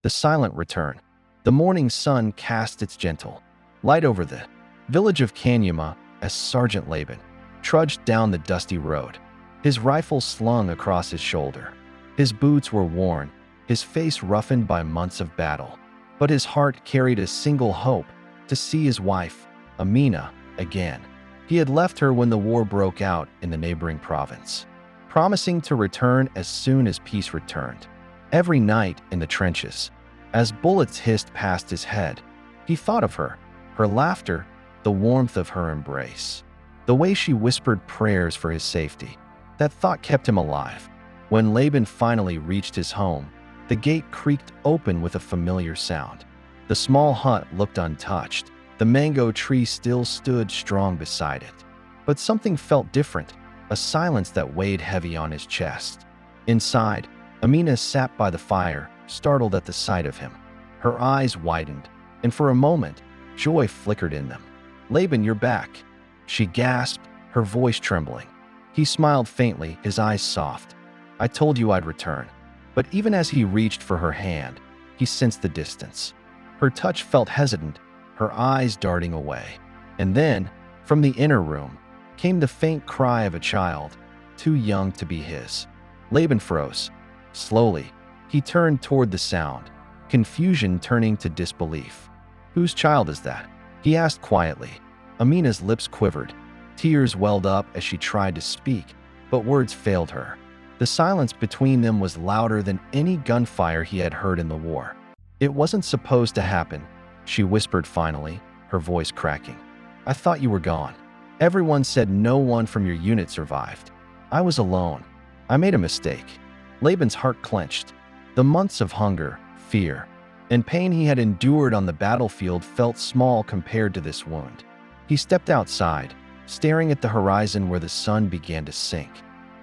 the silent return. The morning sun cast its gentle light over the village of Kanyama as Sergeant Laban trudged down the dusty road, his rifle slung across his shoulder. His boots were worn, his face roughened by months of battle, but his heart carried a single hope: to see his wife, Amina, again. He had left her when the war broke out in the neighboring province, promising to return as soon as peace returned. Every night in the trenches, as bullets hissed past his head, he thought of her, her laughter, the warmth of her embrace, the way she whispered prayers for his safety. That thought kept him alive. When Laban finally reached his home, the gate creaked open with a familiar sound. The small hut looked untouched. The mango tree still stood strong beside it. But something felt different, a silence that weighed heavy on his chest. Inside, Amina sat by the fire, startled at the sight of him. Her eyes widened, and for a moment, joy flickered in them. "Laban, you're back," she gasped, her voice trembling. He smiled faintly, his eyes soft. "I told you I'd return." But even as he reached for her hand, he sensed the distance. Her touch felt hesitant, her eyes darting away. And then, from the inner room, came the faint cry of a child, too young to be his. Laban froze. Slowly, he turned toward the sound, confusion turning to disbelief. "Whose child is that?" he asked quietly. Amina's lips quivered. Tears welled up as she tried to speak, but words failed her. The silence between them was louder than any gunfire he had heard in the war. "It wasn't supposed to happen," she whispered finally, her voice cracking. "I thought you were gone. Everyone said no one from your unit survived. I was alone. I made a mistake." Laban's heart clenched. The months of hunger, fear, and pain he had endured on the battlefield felt small compared to this wound. He stepped outside, staring at the horizon where the sun began to sink.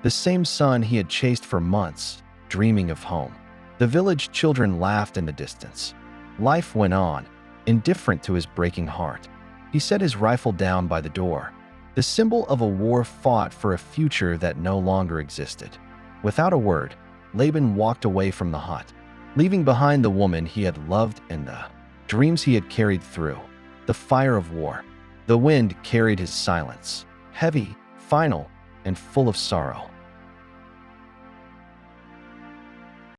The same sun he had chased for months, dreaming of home. The village children laughed in the distance. Life went on, indifferent to his breaking heart. He set his rifle down by the door, the symbol of a war fought for a future that no longer existed. Without a word, Laban walked away from the hut, leaving behind the woman he had loved and the dreams he had carried through the fire of war. The wind carried his silence, heavy, final, and full of sorrow.